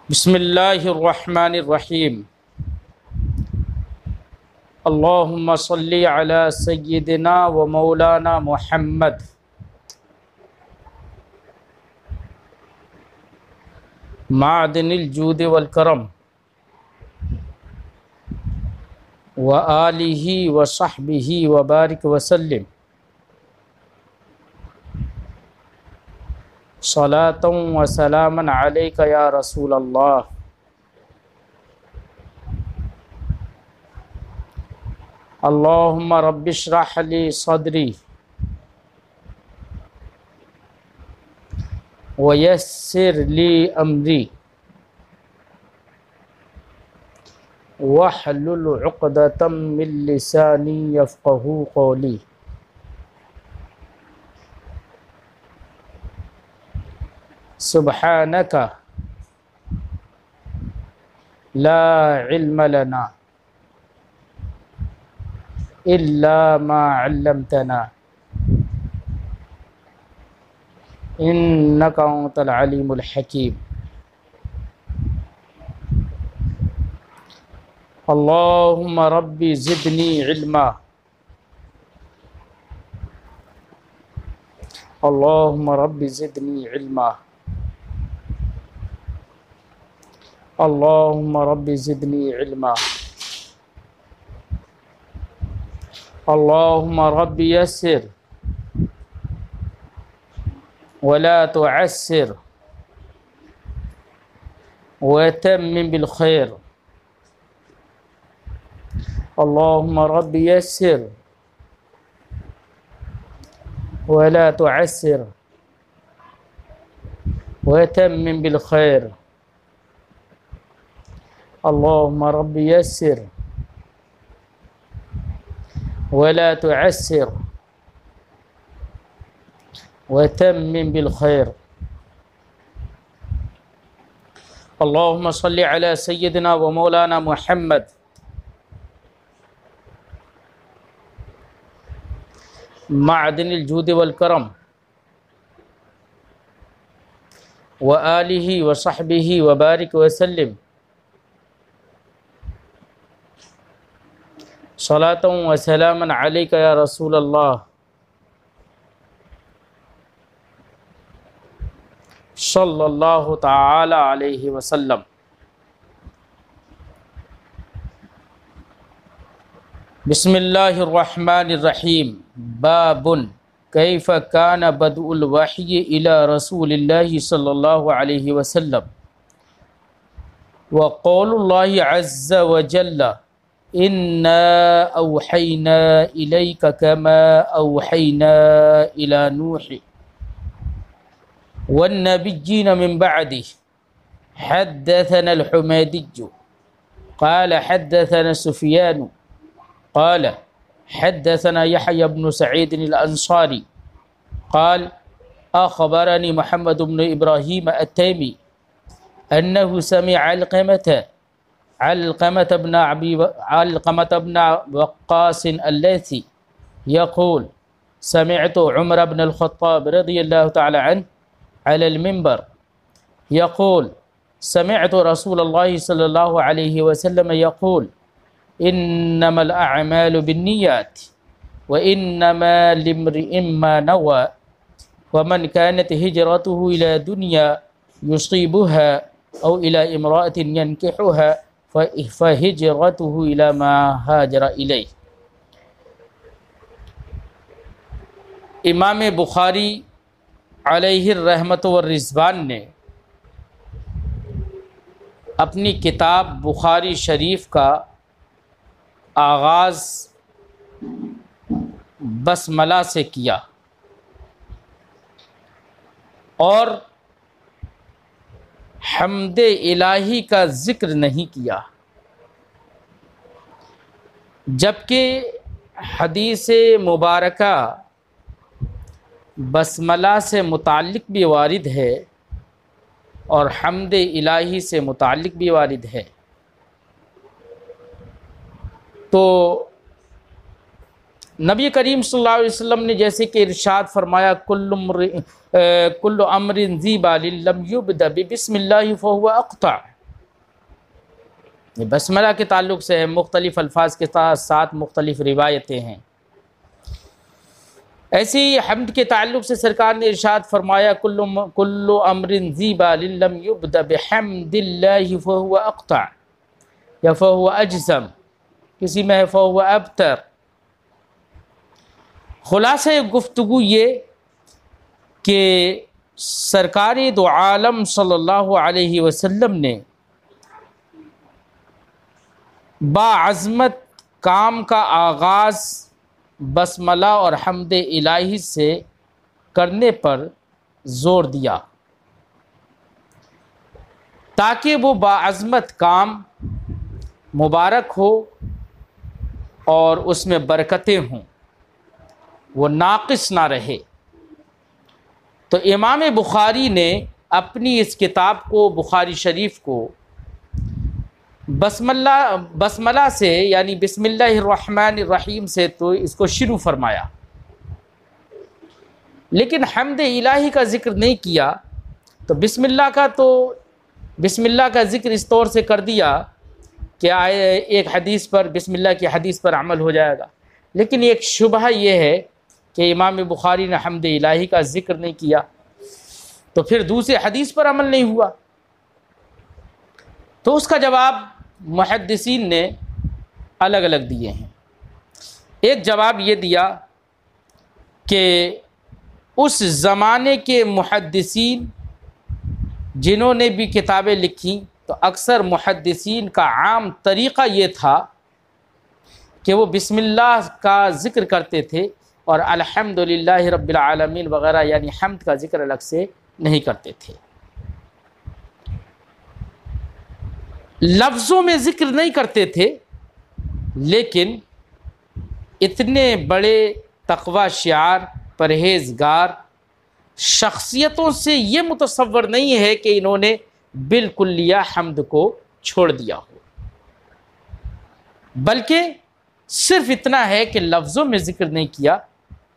बिस्मिल्लाहिर्रहमानिर्रहीम। अल्लाहुम्मा सल्ली अला सय्यिदिना व मौलाना मुहम्मद माअदिनिल जूद वल करम व आलिहि व सहबिहि व बारिक वसल्लिम सलातन व सलामन अलैका या रसूल अल्लाह। अल्लाहुम्मा रब्बि इश्रह ली सदरी व यस्सिर ली अमरी वहलुल उक़दतम मिन लिसानी यफ़क़हू क़ौली। सुब्हानका ला इल्म लना इल्ला मा अल्लमतना इन्नका अंतल अलीमुल हकीम। अल्लाहुम्मा रब्बी ज़िदनी इल्मा। अल्लाहुम्मा रब्बी ज़िदनी इल्मा। अल्लाहुम्मा रब्बी ज़िदनी इल्मा। अल्लाहुम्मा रब्बी यस्सिर वला तुअस्सिर वतम्मिम बिल खैर। अल्लाहुम्मा रब्बी यस्सिर वला तुअस्सिर वतम्मिम बिल खैर। अल्लाहुम्मा रब्बी यस्सिर वला तुअस्सिर वतम्मिम बिल खैर। अल्लाहुम्मा सल्लि अला सय्यिदिना व मौलाना मुहम्मद माअदिनिल जूद वल करम व आलिहि व सहबिहि व बारिक वसल्लिम सलातन व सलामन अलैका या रसूल अल्लाह। सल्लल्लाहु ताला अलैहि वसल्लम। बिस्मिल्लाहिर्रहमानिर्रहीम। बाबुन कैफ़ कान बदउल वही इला रसूलिल्लाहि सल्लल्लाहु अलैहि वसल्लम व क़ौलुल्लाहि अज़्ज़ व जल्ल इन्ना औहैना इलैका कमा औहैना इला नूह वन्नबिय्यीन मिन बअदिह। हद्दथना अल-हुमैदिय्यु क़ाल हद्दथना सुफ़यान क़ाल हद्दथना यहया इब्न सईद अल-अंसारी क़ाल अख़बरनी मुहम्मद इब्न इब्राहीम अत-तैमी अन्नहु समिअ अलक़मत इब्न वक़्क़ास अल-लैथी यक़ूल समिअतु उमर इब्न अल-ख़त्ताब रज़ियल्लाहु तआला अन्हु अलल मिंबर यक़ूल समिअतु रसूलल्लाहि सल्लल्लाहु अलैहि वसल्लम यक़ूल इन्नमल अअमालु बिन्नियात व इन्नमा लिम्रिइम मा नवा व मन कानत हिजरतुहु इला दुनिया युसीबुहा औ इला इम्राअतिन यनकिहुहा फहिजरतुहु इला मा हाजरा इलैह। इमाम बुखारी अलैहि रहमत व रिज़वान ने अपनी किताब बुखारी शरीफ का आगाज़ बसमला से किया और हम्द इलाही का ज़िक्र नहीं किया, जबकि हदीस मुबारका बसमला से मुताल्लिक़ भी वारिद है और हम्द इलाही से मुताल्लिक़ भी वारिद है। तो नबी करीम सल्लल्लाहु अलैहि वसल्लम ने जैसे कि इरशाद फरमाया कुल्लु अम्रिन ज़ी बालिन लम युबदा बिस्मिल्लाहि फहुवा अक़ता, ये बसमला के ताल्लुक़ से है, मुख्तलिफ़ अल्फाज के साथ मुख्तलिफ़ रिवायतें हैं। ऐसे ही हम्द के ताल्लुक़ से सरकार ने इरशाद फरमाया, कुल्लु अम्रिन ज़ीबा लम युब्दा बिहम्दिल्लाहि फहुवा अक़ता या फहुवा अजज़म, किसी में है फहुवा अबतर। खुलासा गुफ्तगू ये कि सरकार दो आलम सल्लल्लाहु अलैहि वसल्लम ने बाअज़मत काम का आगाज़ बसमला और हम्द इलाही से करने पर ज़ोर दिया ताकि वो बाअज़मत काम मुबारक हो और उसमें बरकतें हों, वो नाक़िस ना रहे। तो इमाम बुखारी ने अपनी इस किताब को, बुखारी शरीफ को, बसमला से यानी बिस्मिल्लाहिर्रहमानिर्रहीम से तो इसको शुरू फरमाया, लेकिन हम्द इलाही का ज़िक्र नहीं किया। तो बिस्मिल्लाह का ज़िक्र इस तौर से कर दिया कि एक हदीस पर, बिस्मिल्लाह की हदीस पर अमल हो जाएगा। लेकिन एक शुबह ये है कि इमाम बुखारी ने हम्द इलाही का ज़िक्र नहीं किया, तो फिर दूसरे हदीस पर अमल नहीं हुआ। तो उसका जवाब मुहद्दिसीन ने अलग अलग दिए हैं। एक जवाब ये दिया कि उस ज़माने के मुहद्दिसीन जिन्होंने भी किताबें लिखी, तो अक्सर मुहद्दिसीन का आम तरीक़ा ये था कि वो बिस्मिल्लाह का ज़िक्र करते थे और अल्हम्दुलिल्लाहि रब्बिल आलमीन वग़ैरह यानी हम्द का ज़िक्र अलग से नहीं करते थे। लफ्ज़ों में ज़िक्र नहीं करते थे, लेकिन इतने बड़े तक़वा शिआर, परहेज़गार शख्सियतों से ये मुतसव्वर नहीं है कि इन्होंने बिल्कुलिया हम्द को छोड़ दिया हो, बल्कि सिर्फ़ इतना है कि लफ्ज़ों में ज़िक्र नहीं किया,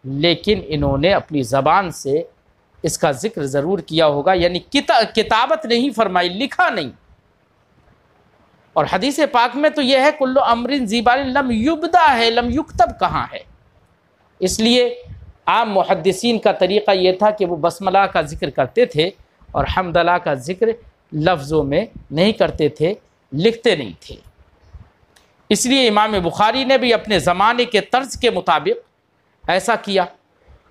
लेकिन इन्होंने अपनी ज़बान से इसका ज़िक्र ज़रूर किया होगा, यानी किताबत नहीं फरमाई, लिखा नहीं। और हदीस पाक में तो यह है कुल्लु अम्रिन ज़ीबालिन लम युब्दा है, लम युक्तब कहाँ है। इसलिए आम मुहद्दिसीन का तरीक़ा ये था कि वो बसमला का ज़िक्र करते थे और हम्दला का ज़िक्र लफ्ज़ों में नहीं करते थे, लिखते नहीं थे। इसलिए इमाम बुखारी ने भी अपने ज़माने के तर्ज के मुताबिक ऐसा किया।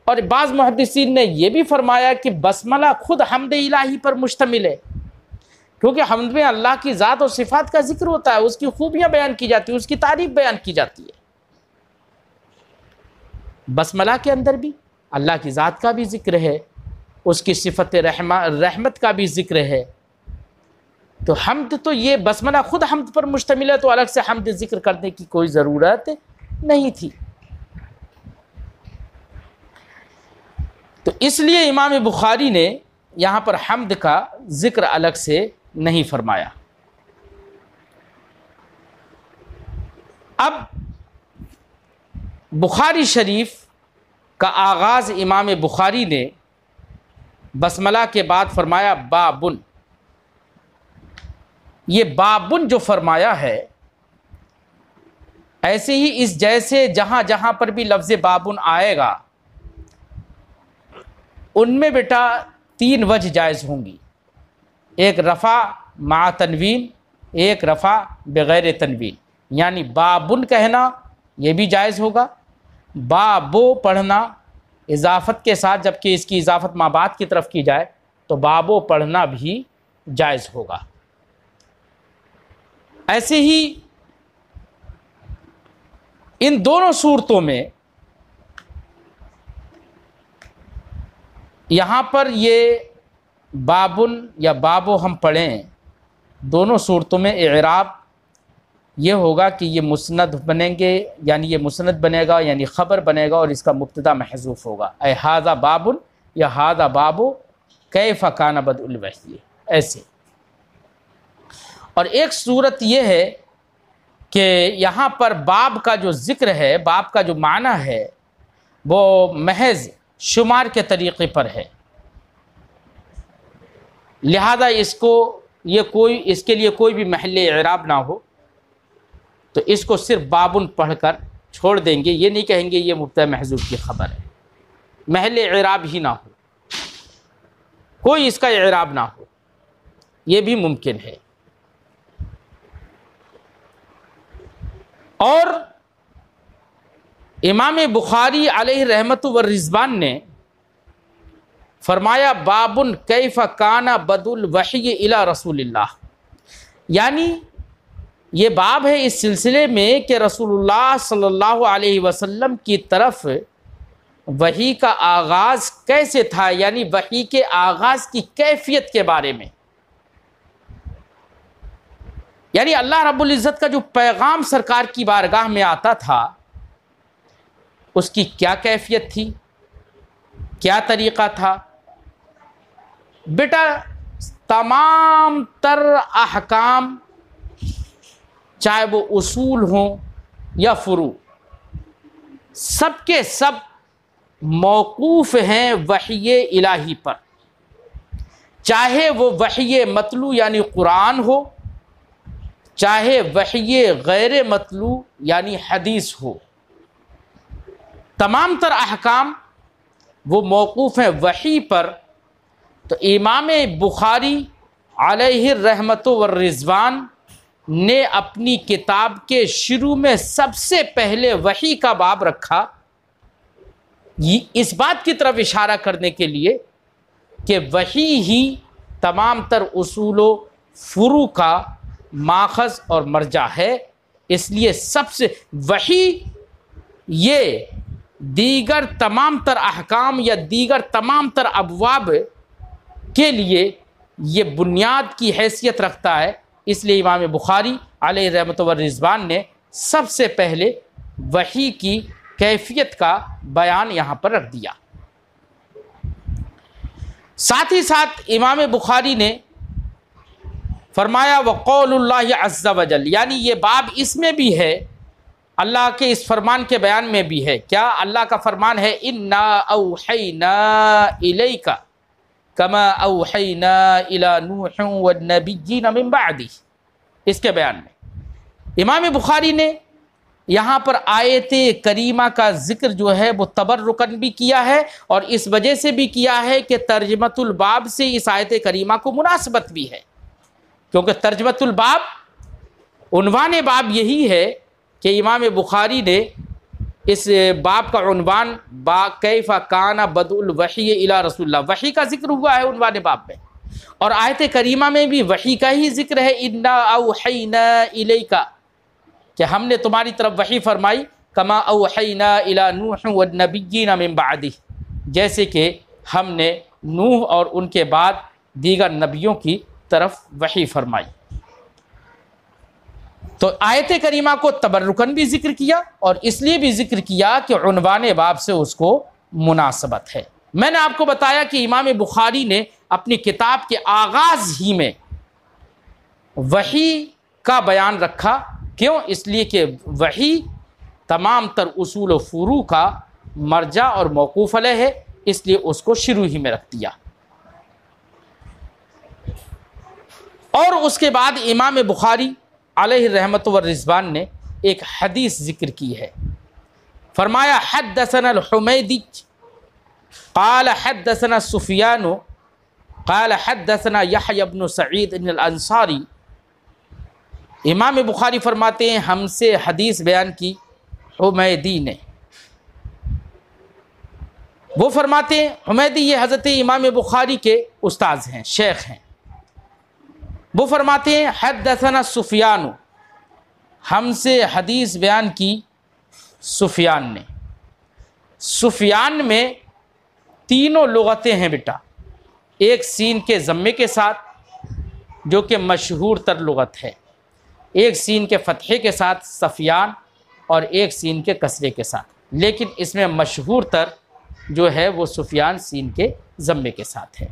और बाज़ मुहद्दिसीन ने यह भी फरमाया कि बसमला खुद हम्द इलाही पर मुश्तमिल है, क्योंकि हम्द में अल्लाह की ज़ात और सिफ़ात का ज़िक्र होता है, उसकी खूबियाँ बयान की जाती है, उसकी तारीफ़ बयान की जाती है। बसमला के अंदर भी अल्लाह की ज़ात का भी ज़िक्र है, उसकी सिफ़त रहमत का भी ज़िक्र है। तो हम्द तो ये बसमला खुद हम्द पर मुश्तमिल है, तो अलग से हम्द ज़िक्र करने की कोई ज़रूरत नहीं थी। तो इसलिए इमाम बुखारी ने यहाँ पर हम्द का ज़िक्र अलग से नहीं फरमाया। अब बुखारी शरीफ का आगाज़ इमाम बुखारी ने बसमला के बाद फरमाया बाबुन। ये बाबुन जो फरमाया है, ऐसे ही इस जैसे जहाँ जहाँ पर भी लफ्ज़ बाबुन आएगा उनमें बेटा 3 वजह जायज़ होंगी। एक रफ़ा मा तनवीन, एक रफ़ा बग़ैर तनवीन, यानी बाबुन कहना ये भी जायज़ होगा, बाबो पढ़ना इजाफ़त के साथ, जबकि इसकी इजाफ़त माँ बात की तरफ की जाए तो बाबो पढ़ना भी जायज़ होगा। ऐसे ही इन दोनों सूरतों में यहाँ पर ये बाबुन या बाबो हम पढ़ें, दोनों सूरतों में इराब ये होगा कि ये मुस्नद बनेंगे, यानी ये मुस्नद बनेगा, यानी ख़बर बनेगा और इसका मुब्तदा महज़ूफ़ होगा। ऐ हाज़ा बाबुन या हाज़ा बाबो कैफ़ कान बदउल वही, ऐसे। और एक सूरत ये है कि यहाँ पर बाब का जो ज़िक्र है, बाब का जो माना है, वो महज़ शुमार के तरीक़े पर है, लिहाजा इसके लिए कोई भी महल इराब ना हो, तो इसको सिर्फ बाबुन पढ़कर छोड़ देंगे, ये नहीं कहेंगे ये मुब्तदा महज़ूफ़ की ख़बर है, महल इराब ही ना हो, कोई इसका इराब ना हो, ये भी मुमकिन है। और इमाम बुखारी अलैहि रहमतु व रिज़वान ने फरमाया बाबुन कैफ़ काना बदुल वही इला रसूलिल्लाह, यानी ये बाब है इस सिलसिले में कि रसूलुल्लाह सल्लल्लाहु अलैहि वसल्लम की तरफ वही का आगाज़ कैसे था, यानी वही के आगाज़ की कैफियत के बारे में, यानी अल्लाह रब्बुल इज़्ज़त का जो पैगाम सरकार की बारगाह में आता था उसकी क्या कैफियत थी, क्या तरीक़ा था। बेटा तमाम तर अहकाम, चाहे वो उसूल हों या फ़ुरू, सब के सब मौकूफ़ हैं वही इलाही पर, चाहे वो वही मतलू यानी कुरान हो, चाहे वही गैर मतलू यानी हदीस हो, तमाम तर अहकाम वो मौकूफ़ हैं वही पर। तो इमाम बुखारी अलैहि रहमतु व रिज़वान ने अपनी किताब के शुरू में सबसे पहले वही का बाब रखा, इस बात की तरफ इशारा करने के लिए कि वही ही तमाम तर उसूलो फ़ुरू का माखज़ और मर्जा है। इसलिए सबसे वही ये दीगर तमाम तर अहकाम या दीगर तमाम तर अबवाब के लिए ये बुनियाद की हैसियत रखता है। इसलिए इमाम बुखारी अलैहि रहमतु व रिज़वान ने सबसे पहले वही की कैफियत का बयान यहाँ पर रख दिया। साथ ही साथ इमाम बुखारी ने फरमाया वक़ौलुल्लाहि अज़्ज़ा वजल, यानी ये बाब इसमें भी है, अल्लाह के इस फरमान के बयान में भी है। क्या अल्लाह का फरमान है इन्ना औहैना इलैका कमा औहैना इला नूह व नबिय्यीन मिन बअदी, इसके बयान में इमाम बुखारी ने यहाँ पर आयत करीमा का ज़िक्र जो है वो तबर्रुकन भी किया है और इस वजह से भी किया है कि तर्जमतुल बाब से इस आयत करीमा को मुनासबत भी है, क्योंकि तर्जमतुल बाब, उन्वान बाब यही है कि इमाम बुखारी ने इस बाब का उन्वान बा कैफ़ा काना बदुल वही इला रसूलुल्लाह, वही का जिक्र हुआ है उन्वान बाब में, और आयत करीमा में भी वही का ही जिक्र है इन्ना औहैना इलैका, कि हमने तुम्हारी तरफ वही फरमाई, कमा औहैना इला नूह व नबिय्यीन मिन बअदी, जैसे कि हमने नूह और उनके बाद दीगर नबियों की तरफ वही फरमाई। तो आयत करीमा को तबर्रुकन भी जिक्र किया और इसलिए भी जिक्र किया कि उन्वान बाब से उसको मुनासबत है। मैंने आपको बताया कि इमाम बुखारी ने अपनी किताब के आगाज़ ही में वही का बयान रखा। क्यों? इसलिए कि वही तमाम तर उसूल व फ़ुरू का मर्जा और मौकूफ़ अलैह है, इसलिए उसको शुरू ही में रख दिया। और उसके बाद इमाम बुखारी अलैहि रहमतु व रिज़वान ने एक हदीस ज़िक्र की है। फरमाया हद्दसना अल-हुमैदी क़ाल हद्दसना सुफ़ियान क़ाल हद्दसना यहया इब्न सईद अल-अंसारी। इमाम बुखारी फरमाते हैं हमसे हदीस बयान की हुमैदी ने। वो फरमाते हैं, हुमैदी ये हज़रत इमाम बुखारी के उस्ताद हैं, शेख हैं। वो फरमाते हैं हद्दसना सुफ़ियान, हमसे हदीस बयान की सुफ़ियान ने। सुफ़ियान में तीनों लुग़तें हैं बेटा, एक सीन के ज़म्मे के साथ जो कि मशहूर तर लुग़त है, एक सीन के फ़तहे के साथ सफ़ियान और एक सीन के कसरे के साथ, लेकिन इसमें मशहूर तर जो है वो सुफ़ियान सीन के ज़म्मे के साथ है।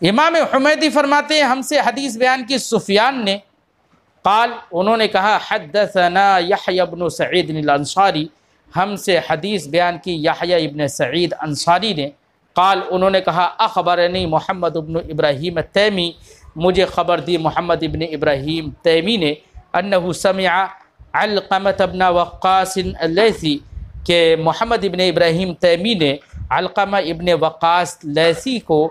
इमाम हुमैदी फरमाते हैं हमसे हदीस बयान की सुफ़ियान ने, क़ाल उन्होंने कहा हद्दसना यहया इब्न सईद अल-अंसारी, हमसे हदीस बयान की यहया इब्न सईद अंसारी ने। क़ाल उन्होंने कहा अख़बरनी मोहम्मद इब्न इब्राहीम तैमी, मुझे ख़बर दी मोहम्मद इब्न इब्राहीम तैमी ने, अन्नहु समिअ अलक़मत इब्न वक़्क़ास अल-लैसी के मोहम्मद इब्न इब्राहीम तैमी ने अलक़मा इब्न वक़्क़ास लैसी को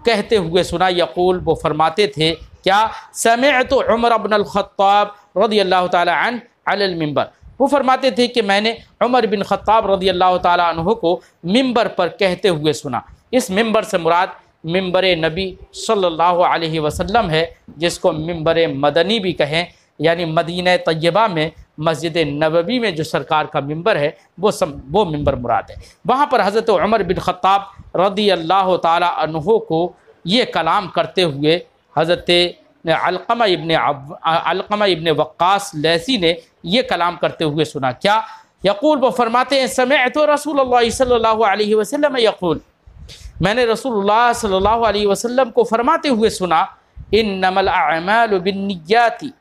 कहते हुए सुना, यक़ूल वो फरमाते थे क्या, समिअतु उमर इब्न अल-ख़त्ताब रज़ियल्लाहु तआला अन्हु अलल मिंबर, वो फरमाते थे कि मैंने उमर बिन ख़त्ताब रज़ियल्लाहु तआला अन्हु को मिंबर पर कहते हुए सुना। इस मिंबर से मुराद मिंबर नबी सल्लल्लाहु अलैहि वसल्लम है, जिसको मिंबर मदनी भी कहें, यानी मदीना तय्यबा में मस्जिद नबवी में जो सरकार का मिंबर है वो मिंबर मुराद है। वहाँ पर हज़रत उमर बिन ख़त्ताब रज़ियल्लाहु तआला अन्हु को ये कलाम करते हुए हज़रत अलक़मा इब्न वक़्क़ास लैसी ने ये कलाम करते हुए सुना। क्या, यक़ूल वो फरमाते हैं समिअतु रसूलुल्लाह सल्लल्लाहु अलैहि वसल्लम यक़ूल, मैंने रसूलुल्लाह सल्लल्लाहु अलैहि वसल्लम को फरमाते हुए सुना, इन्नमल अअमालु बिन्निय्याति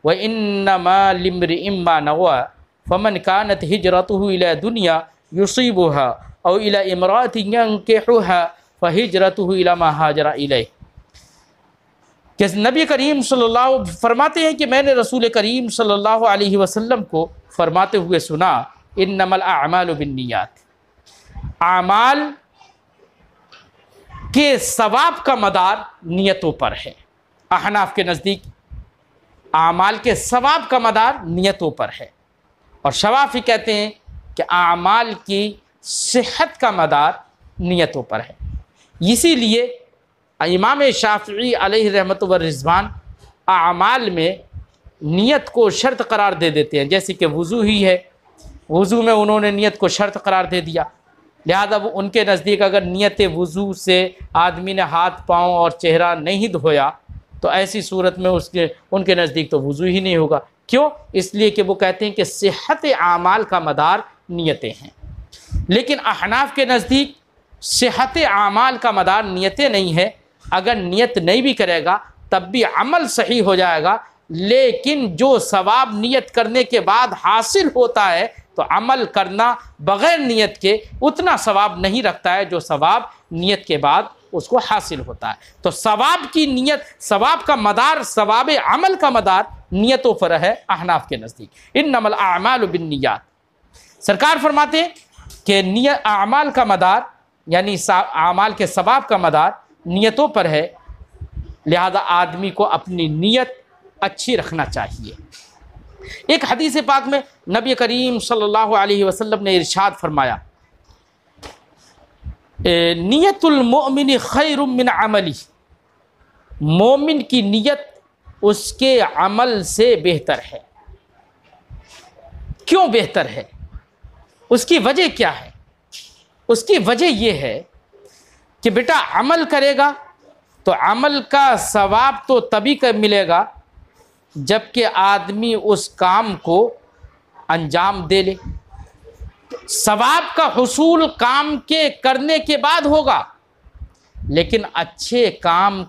व इन्नमा लिम्रिइम मा नवा फमन कानत हिजरतुहु इला दुनिया युसीबुहा औ इला इमरातिन यंकिहुहा फहिजरतुहु इला मा हाजरा इलैह। कि नबी करीम सल्लल्लाहु फरमाते हैं कि मैंने रसूल करीम सल्लल्लाहु अलैहि वसल्लम को फरमाते हुए सुना, इन्नमल अअमालु बिन्नियात, आमाल के सवाब का मदार नियतों पर है। अहनाफ के नज़दीक आमाल के सवाब का मदार नियतों पर है, और शवाफी कहते हैं कि आमाल की सेहत का मदार नियतों पर है। इसीलिए इमाम शाफ़िई अलैहि रहमत व रिज़वान आमाल में नियत को शर्त करार दे देते हैं, जैसे कि वज़ू ही है, वज़ू में उन्होंने नियत को शर्त करार दे दिया। लिहाजा वो उनके नज़दीक अगर नियत वज़ू से आदमी ने हाथ पाँव और चेहरा नहीं धोया तो ऐसी सूरत में उनके नज़दीक तो वज़ू ही नहीं होगा। क्यों? इसलिए कि वो कहते हैं कि सेहत आमाल का मदार नियतें हैं। लेकिन अहनाफ के नज़दीक सेहत आमाल का मदार नियतें नहीं है। अगर नियत नहीं भी करेगा तब भी अमल सही हो जाएगा, लेकिन जो सवाब नियत करने के बाद हासिल होता है तो अमल करना बग़ैर नियत के उतना सवाब नहीं रखता है जो सवाब नियत के बाद उसको हासिल होता है। तो सवाब की नियत, सवाब का मदार, सवाब अमल का मदार नियतों पर है अहनाफ के नज़दीक। इन्नमल अअमालु बिन्नियात, सरकार फरमाते हैं कि नियत अमाल का मदार यानी अमाल के सवाब का मदार नियतों पर है। लिहाजा आदमी को अपनी नियत अच्छी रखना चाहिए। एक हदीस पाक में नबी करीम सल्लल्लाहु अलैहि वसल्लम ने इरशाद फरमाया, नियतुल मोमिन खैरुम मिन अमली, मोमिन की नियत उसके अमल से बेहतर है। क्यों बेहतर है? उसकी वजह क्या है? उसकी वजह यह है कि बेटा अमल करेगा तो अमल का सवाब तो तभी मिलेगा जबकि आदमी उस काम को अंजाम दे ले। सवाब का हुसूल काम के करने के बाद होगा, लेकिन अच्छे काम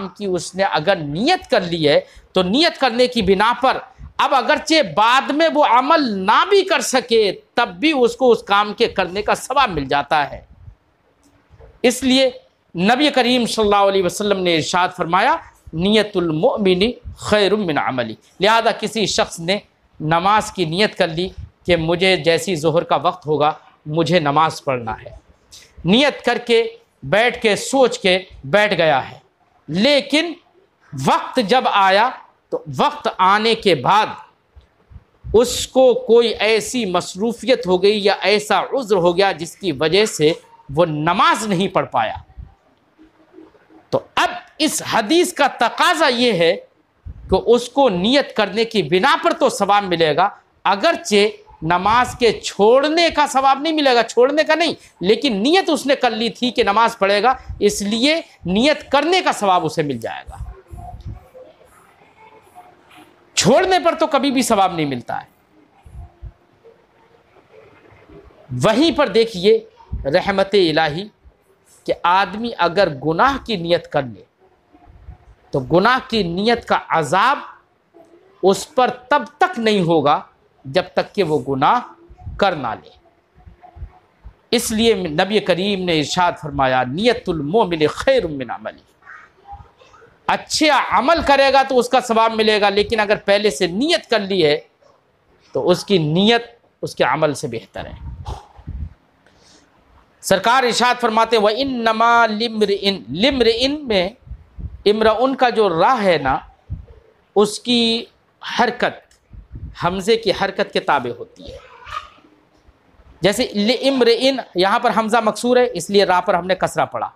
की उसने अगर नियत कर ली है तो नियत करने की बिना पर अब अगरचे बाद में वो अमल ना भी कर सके तब भी उसको उस काम के करने का सवाब मिल जाता है। इसलिए नबी करीम सल्लल्लाहु अलैहि वसल्लम ने इरशाद फरमाया, नियतुल मोमिनी खैरुम मिन अमली। लिहाजा किसी शख्स ने नमाज की नियत कर ली कि मुझे जैसी ज़ोहर का वक्त होगा मुझे नमाज पढ़ना है, नियत करके बैठ के सोच के बैठ गया है, लेकिन वक्त जब आया तो वक्त आने के बाद उसको कोई ऐसी मसरूफियत हो गई या ऐसा उज़्र हो गया जिसकी वजह से वो नमाज नहीं पढ़ पाया। तो अब इस हदीस का तकाजा ये है कि उसको नियत करने की बिना पर तो सवाब मिलेगा, अगरचे नमाज के छोड़ने का सवाब नहीं मिलेगा, छोड़ने का नहीं, लेकिन नियत उसने कर ली थी कि नमाज पढ़ेगा, इसलिए नियत करने का सवाब उसे मिल जाएगा। छोड़ने पर तो कभी भी सवाब नहीं मिलता है। वहीं पर देखिए रहमत इलाही कि आदमी अगर गुनाह की नियत कर ले तो गुनाह की नियत का अजाब उस पर तब तक नहीं होगा जब तक कि वो गुनाह कर ना ले। इसलिए नबी करीम ने इरशाद फरमाया, नियतुल मोमिन खैरुम मिन अमली, अच्छे अमल करेगा तो उसका सवाब मिलेगा, लेकिन अगर पहले से नीयत कर ली है तो उसकी नीयत उसके अमल से बेहतर है। सरकार इरशाद फरमाते व इन्नमा लिम्रिइन, लिम्रिइन में इम्रउन का जो राह है ना, उसकी हरकत हमजे की हरकत के ताबे होती है। जैसे लिम्रिइन, यहाँ पर हमजा मकसूर है इसलिए रा पर हमने कसरा पड़ा,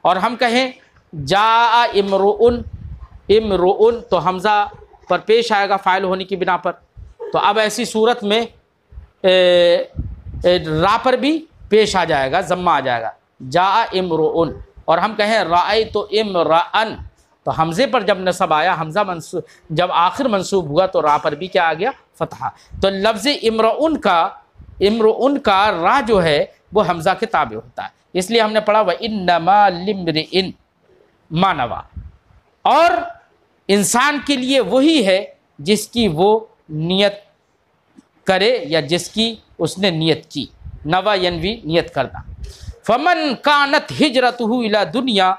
और हम कहें जा इमरुन, इमरुन तो हमजा पर पेश आएगा फ़ाइल होने की बिना पर। तो अब ऐसी सूरत में रा पर भी पेश आ जाएगा, ज़म्मा आ जाएगा, जा इमरुन। और हम कहें राय तो इमरान, तो हमज़े पर जब नसब आया, हमज़ा मंसूब जब आखिर मंसूब हुआ तो रा पर भी क्या आ गया, फ़तहा। तो लफ्ज़ इमरुन का रा जो है वो हमज़ा के ताबे होता है, इसलिए हमने पढ़ा व इन्नमा लिम्रिइन मानवा। और इंसान के लिए वही है जिसकी वो नियत करे या जिसकी उसने नियत की, नवा यनवी नियत करना। फमन कानत हिजरतहु इला दुनिया,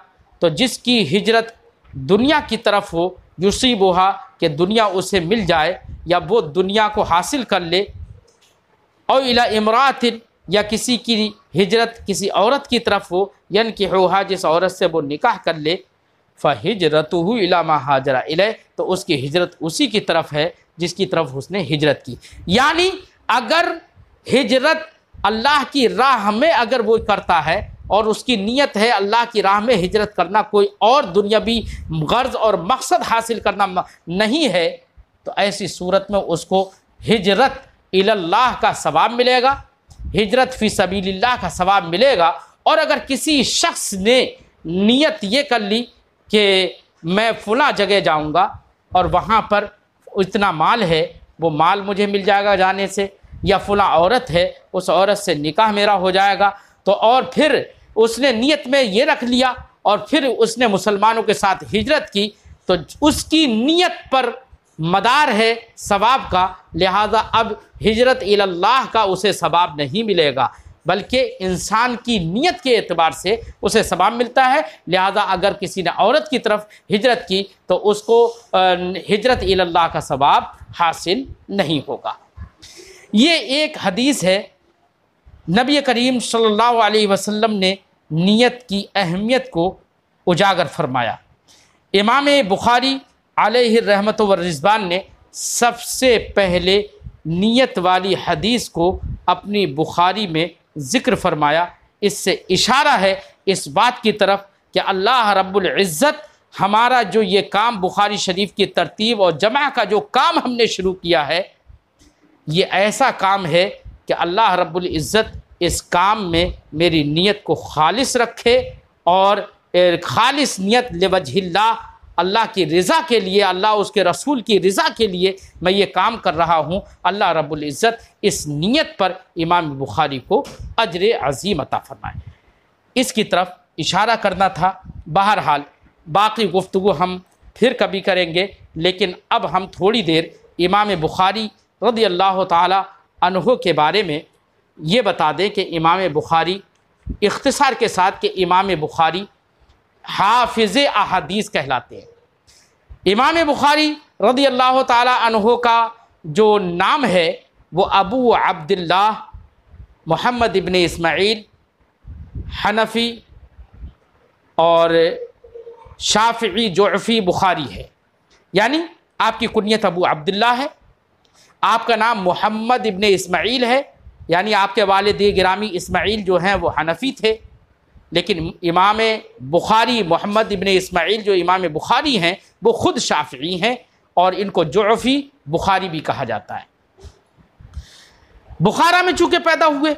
तो जिसकी हिजरत दुनिया की तरफ हो, युसीबुहा कि दुनिया उसे मिल जाए या वो दुनिया को हासिल कर ले, और इला इमरातिन या किसी की हिजरत किसी औरत की तरफ हो, यनकिहुहा जिस औरत से वो निकाह कर ले, फ़हिजरतुहु इला मा हाजरा इलैह, तो उसकी हिजरत उसी की तरफ है जिसकी तरफ उसने हिजरत की। यानी अगर हिजरत अल्लाह की राह में अगर वो करता है और उसकी नीयत है अल्लाह की राह में हिजरत करना, कोई और दुनियावी गर्ज और मकसद हासिल करना नहीं है, तो ऐसी सूरत में उसको हिजरत इल्लाह का सवाब मिलेगा, हिजरत फ़ी सबीलिल्लाह का सवाब मिलेगा। और अगर किसी शख्स ने नीयत ये कर ली कि मैं फ़लाँ जगह जाऊंगा और वहाँ पर इतना माल है, वो माल मुझे मिल जाएगा जाने से, या फ़लाँ औरत है उस औरत से निकाह मेरा हो जाएगा, तो और फिर उसने नीयत में ये रख लिया और फिर उसने मुसलमानों के साथ हिजरत की, तो उसकी नीयत पर मदार है सवाब का, लिहाजा अब हिजरत इल्लाह का उसे सवाब नहीं मिलेगा, बल्कि इंसान की नीयत के एतबार से उसे सवाब मिलता है। लिहाजा अगर किसी ने औरत की तरफ हिजरत की तो उसको हिजरत इल्लाह का सवाब हासिल नहीं होगा। ये एक हदीस है, नबी करीम सल्लल्लाहु अलैहि वसल्लम ने नीयत की अहमियत को उजागर फरमाया। इमाम बुखारी अलैहि रहमत व रिज़वान ने सबसे पहले नीयत वाली हदीस को अपनी बुखारी में ज़िक्र फरमाया। इससे इशारा है इस बात की तरफ कि अल्लाह रब्बुल इज़्ज़त हमारा जो ये काम बुखारी शरीफ की तरतीब और जमा का जो काम हमने शुरू किया है, ये ऐसा काम है कि अल्लाह रब्बुल इज़्ज़त इस काम में मेरी नीयत को खालिस रखे और खालिस नीयत लिवजहिल्लाह, अल्लाह की रज़ा के लिए, अल्लाह उसके रसूल की रज़ा के लिए मैं ये काम कर रहा हूँ। अल्लाह रब्बुल इज़्ज़त इस नीयत पर इमाम बुखारी को अजर अज़ीम अता फरमाए, इसकी तरफ इशारा करना था। बहरहाल बाकी गुफ्तगू हम फिर कभी करेंगे, लेकिन अब हम थोड़ी देर इमाम बुखारी रज़ी अल्लाह ताला अन्हु के बारे में ये बता दें कि इमाम बुखारी इख्तिसार के साथ कि इमाम बुखारी हाफिज़ अहादीस कहलाते हैं। इमाम बुखारी रज़ी अल्लाह ताला अन्हु का जो नाम है वो अबू अब्दुल्लाह मोहम्मद इब्न इस्माइल हनफ़ी और शाफ़िई जुअफ़ी बुखारी है। यानी आपकी कुनियत अबू अब्दुल्लाह है, आपका नाम मोहम्मद इब्न इस्माइल है, यानी आपके वालिद गिरामी इस्माइल जो हैं वो हनफ़ी थे, लेकिन इमाम बुखारी मोहम्मद इब्न इस्माइल जो इमाम बुखारी हैं वो ख़ुद शाफ़िई हैं और इनको जुअफ़ी बुखारी भी कहा जाता है। बुखारा में चूँकि पैदा हुए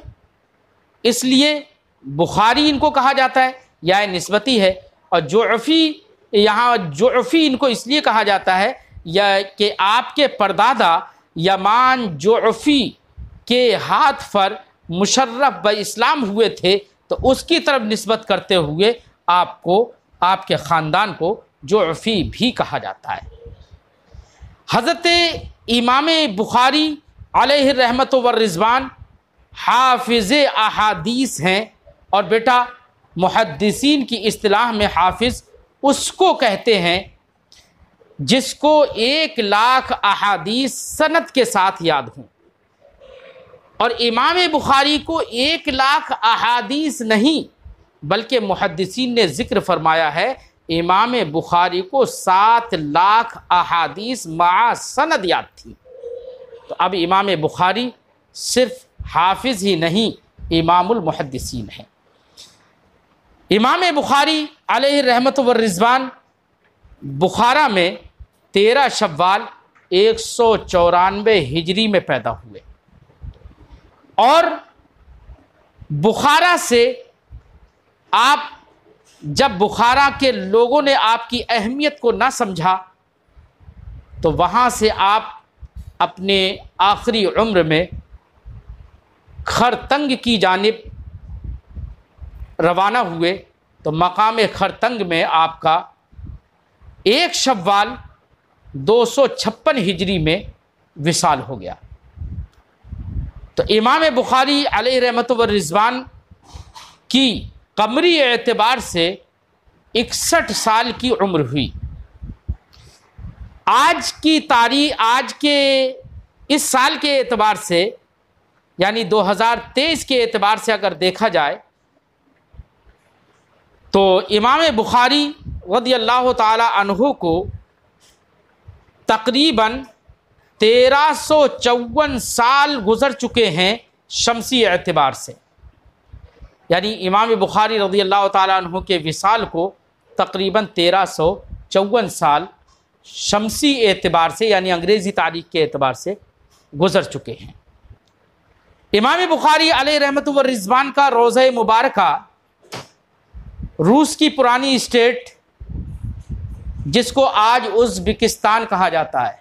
इसलिए बुखारी इनको कहा जाता है, या निस्बती है। और जुअफ़ी, यहाँ जुअफ़ी इनको इसलिए कहा जाता है या कि आपके परदादा यमान जुअफ़ी के हाथ पर मुशर्रफ ब इस्लाम हुए थे, तो उसकी तरफ निस्बत करते हुए आपको, आपके ख़ानदान को जुअफ़ी भी कहा जाता है। हज़रत इमाम बुखारी अलैहि रहमत व रिज़वान हाफिज़ अहादीस हैं, और बेटा मुहद्दिसीन की इस्तिलाह में हाफिज़ उसको कहते हैं जिसको 1,00,000 अहादीस सनद के साथ याद हों। और इमाम बुखारी को 1,00,000 अहादीस नहीं, बल्कि मुहद्दिसीन ने ज़िक्र फरमाया है इमाम बुखारी को 7,00,000 अहादीस मा सनद याद थी। तो अब इमाम बुखारी सिर्फ हाफिज़ ही नहीं, इमामुल मुहद्दिसीन हैं। इमाम बुखारी अलैहि रहमत व रिज़वान बुखारा में 13 शव्वाल 194 हिजरी में पैदा हुए और बुखारा से आप जब बुखारा के लोगों ने आपकी अहमियत को ना समझा तो वहाँ से आप अपने आखिरी उम्र में खरतंग की जानिब रवाना हुए। तो मकाम खरतंग में आपका 1 शव्वाल 256 हिजरी में विसाल हो गया। तो इमाम बुखारी अलैहि रहमत व रिज़वान की कमरी एतबार से 61 साल की उम्र हुई। आज की तारीख, आज के इस साल के एतबार से यानी 2023 के एतबार से अगर देखा जाए तो इमाम बुखारी रज़ियल्लाहु ताला अन्हु को तकरीबन 1354 साल गुज़र चुके हैं शमसी एतबार से। यानी इमाम बुखारी रज़ियल्लाहु ताला अन्हु के विसाल को तकरीबन 1354 साल शमसी एतबार से यानी अंग्रेज़ी तारीख के एतबार से गुज़र चुके हैं। इमाम बुखारी अलैहि रहमत व रिज़वान का रोज़ा मुबारका रूस की पुरानी स्टेट जिसको आज उज़्बेकिस्तान कहा जाता है,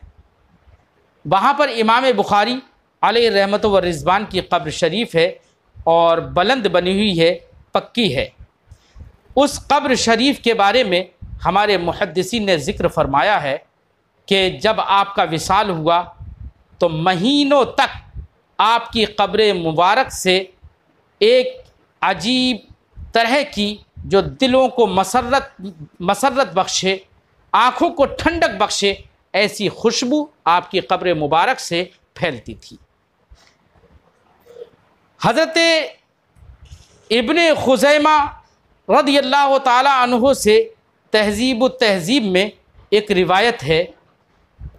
वहाँ पर इमाम बुखारी अलैहि रहमत व रिज़वान की कब्र शरीफ है और बुलंद बनी हुई है, पक्की है। उस कब्र शरीफ के बारे में हमारे मुहद्दिसीन ने ज़िक्र फरमाया है कि जब आपका विसाल हुआ तो महीनों तक आपकी कब्र मुबारक से एक अजीब तरह की जो दिलों को मसरत बख्शे, आँखों को ठंडक बख्शे, ऐसी खुशबू आपकी कब्र मुबारक से फैलती थी। हज़रत इब्ने खुज़ैमा रज़ियल्लाहु ताला अन्हु से तहज़ीब में एक रिवायत है,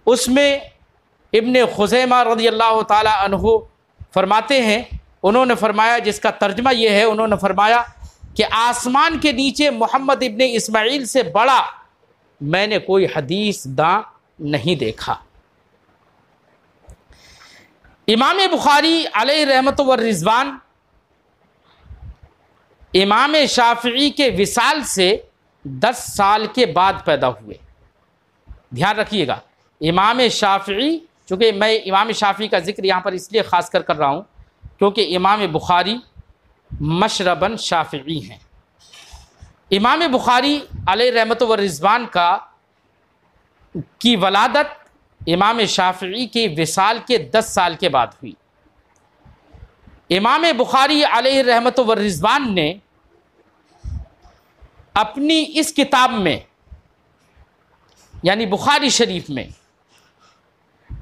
उसमें इब्ने खुज़ैमा रज़ियल्लाहु ताला अन्हु फरमाते हैं, उन्होंने फरमाया, जिसका तर्जमा ये है, उन्होंने फरमाया कि आसमान के नीचे मोहम्मद इब्ने इस्माइल से बड़ा मैंने कोई हदीस दां नहीं देखा। इमाम बुखारी अलैहि रहमत व रिज़वान इमाम शाफ़िई के विसाल से 10 साल के बाद पैदा हुए। ध्यान रखिएगा, इमाम शाफ़िई, चूँकि मैं इमाम शाफ़िई का ज़िक्र यहाँ पर इसलिए ख़ास कर रहा हूँ क्योंकि इमाम बुखारी मशरबन शाफ़िई हैं। इमाम बुखारी अलैहि रहमत व रिज़वान की वलादत इमाम शाफ़िई के विसाल के 10 साल के बाद हुई। इमाम बुखारी अलैहि रहमत व रिज़वान ने अपनी इस किताब में यानी बुखारी शरीफ में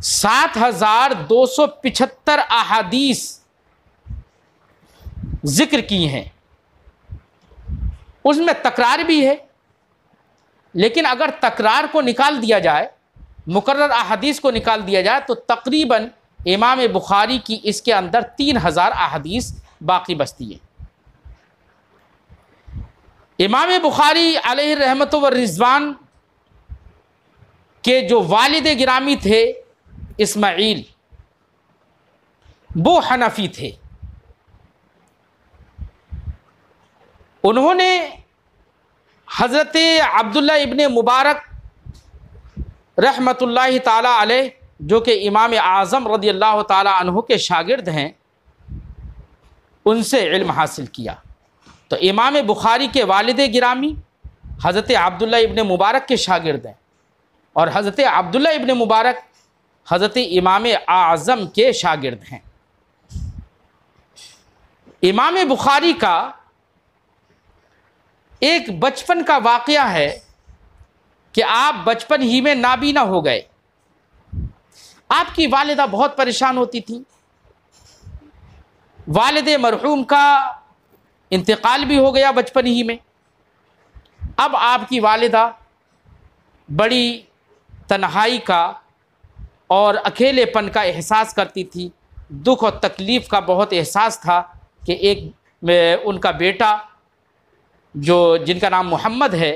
7,275 अहादीस ज़िक्र की हैं। उसमें तकरार भी है, लेकिन अगर तकरार को निकाल दिया जाए, मुकर्रर अहादीस को निकाल दिया जाए, तो तकरीबन इमाम बुखारी की इसके अंदर 3,000 अहादीस बाकी बचती है। इमाम बुखारी अलैहि रहमत व रिज़वान के जो वालिद गिरामी थे इस्माइल, वो हनफी थे। उन्होंने हज़रत अब्दुल्ला इब्ने मुबारक रहमतुल्लाहि ताला अलैह, जो कि इमाम आज़म रज़ियल्लाहु ताला अन्हु के शागिर्द हैं, उनसे इल्म हासिल किया। तो इमाम बुखारी के वालिद गिरामी हज़रत अब्दुल्ला इब्ने मुबारक के शागिर्द हैं और हज़रत अब्दुल्ला इब्ने मुबारक हज़रत इमाम आज़म के शागिर्द हैं। इमाम बुखारी का एक बचपन का वाक़या है कि आप बचपन ही में नाबीना हो गए। आपकी वालिदा बहुत परेशान होती थी। वालिदे मरहूम का इंतकाल भी हो गया बचपन ही में। अब आपकी वालिदा बड़ी तन्हाई का और अकेलेपन का एहसास करती थी। दुख और तकलीफ़ का बहुत एहसास था कि एक उनका बेटा जो जिनका नाम मोहम्मद है,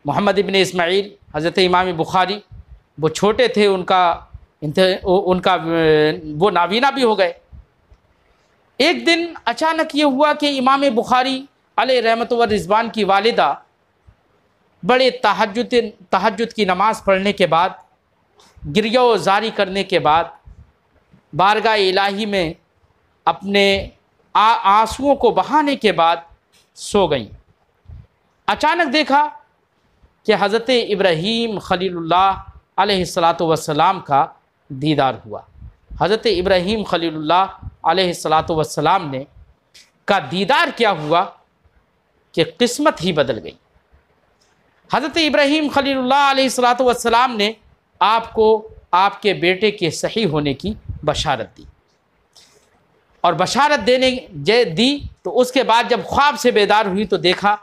मोहम्मद इब्न इस्माइल, हज़रत इमाम बुखारी, वो छोटे थे, उनका वो नाबीना भी हो गए। एक दिन अचानक ये हुआ कि इमाम बुखारी अलैहि रहमत व रिज़वान की वालिदा बड़े तहज्जुद की नमाज़ पढ़ने के बाद, गिरिया व ज़ारी करने के बाद, बारगाह इलाही में अपने आंसुओं को बहाने के बाद सो गईं। अचानक देखा कि हज़रत इब्राहीम खलीलुल्लाह अलैहिस्सलातु वस्सलाम का दीदार हुआ। हज़रत इब्राहीम खलीलुल्लाह अलैहिस्सलातु वस्सलाम ने का दीदार क्या हुआ कि किस्मत ही बदल गई। हज़रत इब्राहीम खलीलुल्लाह अलैहिस्सलातु वस्सलाम ने आपको आपके बेटे के सही होने की बशारत दी, और बशारत दी तो उसके बाद जब ख्वाब से बेदार हुई तो देखा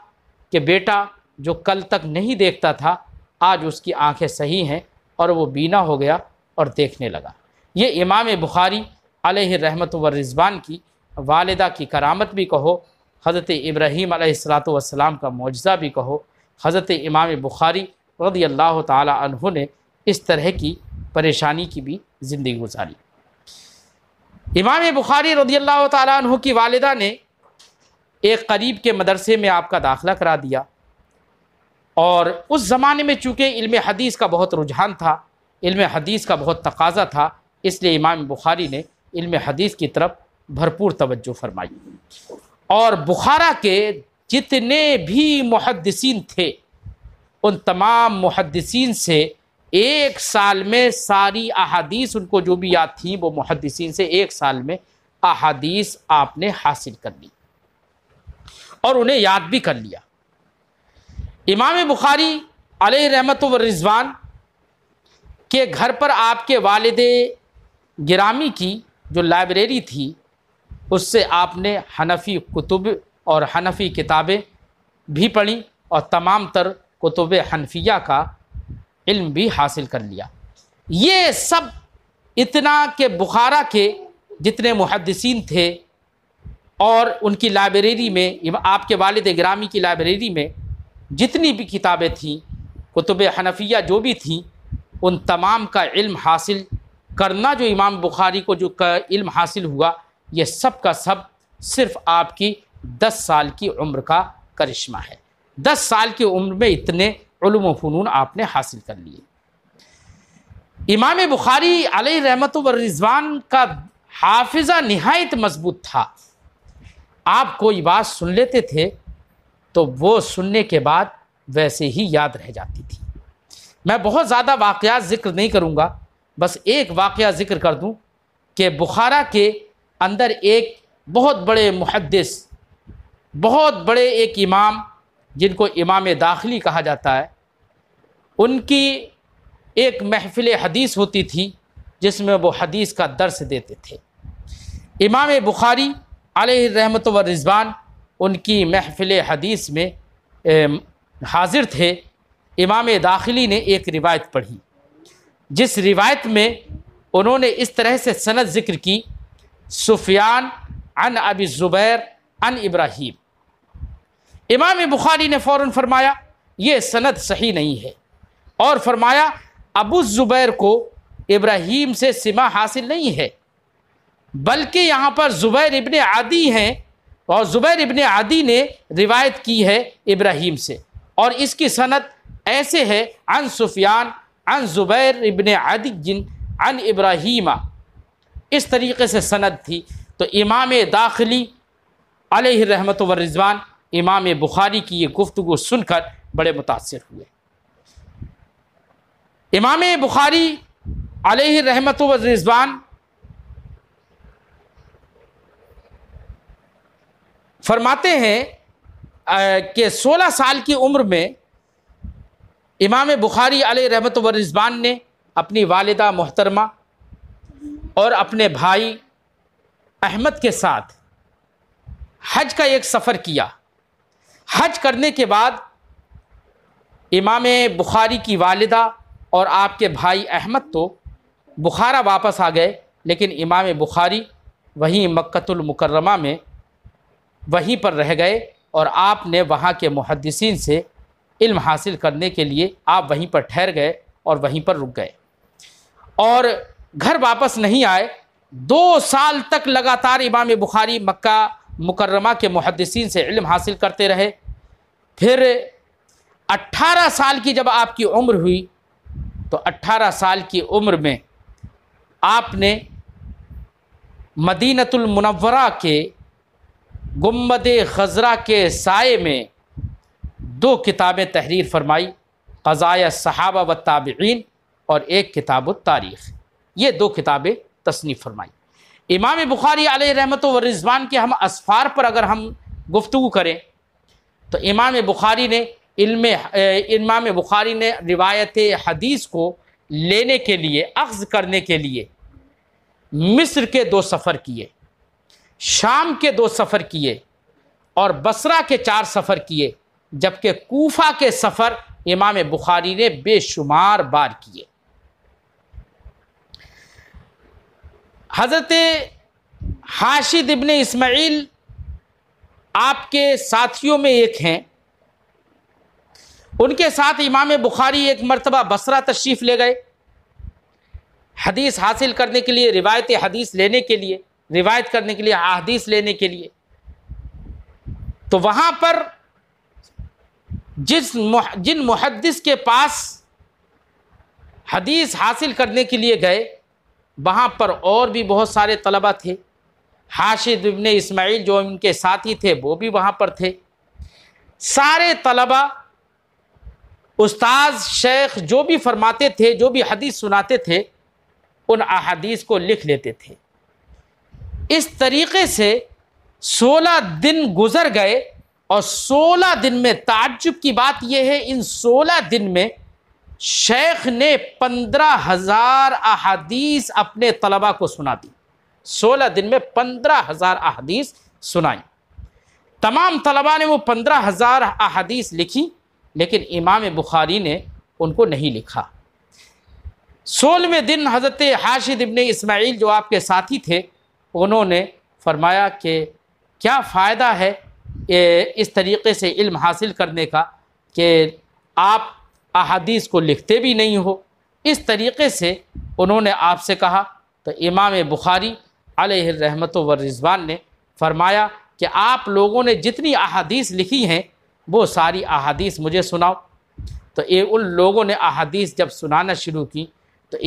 कि बेटा जो कल तक नहीं देखता था, आज उसकी आंखें सही हैं और वो बीना हो गया और देखने लगा। ये इमाम बुखारी अलैहि रहमत व रिज़वान की वालिदा की करामत भी कहो, हज़रत इब्राहीम अलैहिस्सलातु वस्सलाम का मौजज़ा भी कहो। हज़रत इमाम बुखारी रज़ियल्लाहु ताला अन्हु ने इस तरह की परेशानी की भी ज़िंदगी गुजारी। इमाम बुखारी रज़ियल्लाहु ताला अन्हु की वालिदा ने एक करीब के मदरसे में आपका दाखिला करा दिया, और उस ज़माने में चूँकि इल्म हदीस का बहुत रुझान था, इल्म हदीस का बहुत तकाज़ा था, इसलिए इमाम बुखारी ने इल्म हदीस की तरफ भरपूर तवज्जो फरमाई। और बुखारा के जितने भी मुहद्दिसीन थे, उन तमाम मुहद्दिसीन से एक साल में सारी अहादीस, उनको जो भी याद थी, वो मुहद्दिसीन से एक साल में अहादीस आपने हासिल कर ली और उन्हें याद भी कर लिया। इमाम बुखारी अलैहि रहमत व रिज़वान के घर पर आपके वालिदे गिरामी की जो लाइब्रेरी थी, उससे आपने हनफ़ी कुतुब और हनफ़ी किताबें भी पढ़ी और तमाम तर कुतुब हनफिया का इल्म भी हासिल कर लिया। ये सब इतना कि बुखारा के जितने मुहद्दिसीन थे और उनकी लाइब्रेरी में, आपके वालिद गिरामी की लाइब्रेरी में जितनी भी किताबें थीं, कुतुब हनफिया जो भी थीं, उन तमाम का इल्म हासिल करना जो इमाम बुखारी को जो इल्म हासिल हुआ, ये सब का सब सिर्फ़ आपकी 10 साल की उम्र का करिश्मा है। 10 साल की उम्र में इतने उलूम व फ़नून आपने हासिल कर लिए। इमाम बुखारी अलैहि रहमत व रिज़वान का हाफिज़ा निहायत मजबूत था। आप कोई बात सुन लेते थे तो वो सुनने के बाद वैसे ही याद रह जाती थी। मैं बहुत ज़्यादा वाक़यात ज़िक्र नहीं करूँगा, बस एक वाक़या ज़िक्र कर दूँ कि बुखारा के अंदर एक बहुत बड़े मुहद्दिस, बहुत बड़े एक इमाम जिनको इमाम दाखिली कहा जाता है, उनकी एक महफ़िल हदीस होती थी जिसमें वो हदीस का दर्स देते थे। इमाम बुखारी अलैहि रहमत व रिज़वान उनकी महफ़िल हदीस में हाज़िर थे। इमाम दाखिली ने एक रिवायत पढ़ी, जिस रिवायत में उन्होंने इस तरह से सनद ज़िक्र की, सुफ़ियान अन अबी ज़ुबैर अन इब्राहीम। इमाम बुखारी ने फ़ौरन फरमाया ये सनद सही नहीं है, और फरमाया अबू ज़ुबैर को इब्राहीम से सिमा हासिल नहीं है, बल्कि यहाँ पर ज़ुबैर इब्ने आदी हैं, और ज़ुबैर इब्ने आदी ने रिवायत की है इब्राहीम से, और इसकी सनद ऐसे है अन सुफ़ियान अन ज़ुबैर इब्ने आदी जिन अन इब्राहीमा। इस तरीक़े से सनद थी। तो इमाम दाखिली अलैहि रहमत व रिज़वान इमाम बुखारी की ये गुफ्तगू सुनकर बड़े मुतासिर हुए। इमाम बुखारी अलैहि रहमत व रिज़वान फरमाते हैं कि 16 साल की उम्र में इमाम बुखारी अलैहि रहमत व रिज़वान ने अपनी वालिदा मोहतरमा और अपने भाई अहमद के साथ हज का एक सफ़र किया। हज करने के बाद इमाम बुखारी की वालिदा और आपके भाई अहमद तो बुखारा वापस आ गए, लेकिन इमाम बुखारी वहीं मक्कतुल मुकर्रमा में वहीं पर रह गए और आपने वहाँ के मुहद्दिसीन से इल्म हासिल करने के लिए आप वहीं पर ठहर गए और वहीं पर रुक गए और घर वापस नहीं आए। 2 साल तक लगातार इमाम बुखारी मक्का मुकर्रमा के मुहद्दिसीन से इल्म हासिल करते रहे। फिर 18 साल की जब आपकी उम्र हुई तो 18 साल की उम्र में आपने मदीनतुल मुनव्वरा के गुम्बद खज़रा के साए में 2 किताबें तहरीर फरमाई, क़ज़ाया सहाबा व ताबिईन और एक किताब तारीख़। ये 2 किताबें तसनीफ़ फरमाई। इमाम बुखारी अलैहि रहमत व रिज़वान के हम असफ़ार पर अगर हम गुफ्तगू करें तो इमाम बुखारी ने रिवायत हदीस को लेने के लिए, अख़्ज़ करने के लिए मिस्र के 2 सफ़र किए, शाम के 2 सफ़र किए और बसरा के 4 सफ़र किए, जबकि कूफा के सफ़र इमाम बुखारी ने बेशुमार बार किए। हज़रत हाशिद इब्न इस्माइल आपके साथियों में एक हैं, उनके साथ इमाम बुखारी एक मरतबा बसरा तशरीफ़ ले गए हदीस हासिल करने के लिए, रिवायत हदीस लेने के लिए, रिवायत करने के लिए, अहादीस लेने के लिए। तो वहाँ पर जिन मुहद्दिस के पास हदीस हासिल करने के लिए गए वहाँ पर और भी बहुत सारे तलबा थे। हाशिद इब्न इस्माइल जो उनके साथी थे वो भी वहाँ पर थे। सारे तलबा उस्ताद शेख जो भी फरमाते थे, जो भी हदीस सुनाते थे, उन अहादीस को लिख लेते थे। इस तरीक़े से 16 दिन गुज़र गए और 16 दिन में ताज्जुब की बात यह है, इन 16 दिन में शेख ने 15,000 अहादीस अपने तलबा को सुना दी। 16 दिन में 15,000 अहादीस सुनाई। तमाम तलबा ने वो 15,000 अहादीस लिखी, लेकिन इमाम बुखारी ने उनको नहीं लिखा। 16वें दिन हज़रत हाशिद इब्न इस्माइल जो आपके साथी थे, उन्होंने फरमाया कि क्या फ़ायदा है इस तरीक़े से इल्म हासिल करने का कि आप अहादीस को लिखते भी नहीं हो। इस तरीक़े से उन्होंने आपसे कहा। तो इमाम बुखारी अलैहि रहमत व रिज़वान ने फरमाया कि आप लोगों ने जितनी अहादीस लिखी हैं वो सारी अहादीस मुझे सुनाओ। तो उन लोगों ने अहादीस जब सुनाना शुरू की तो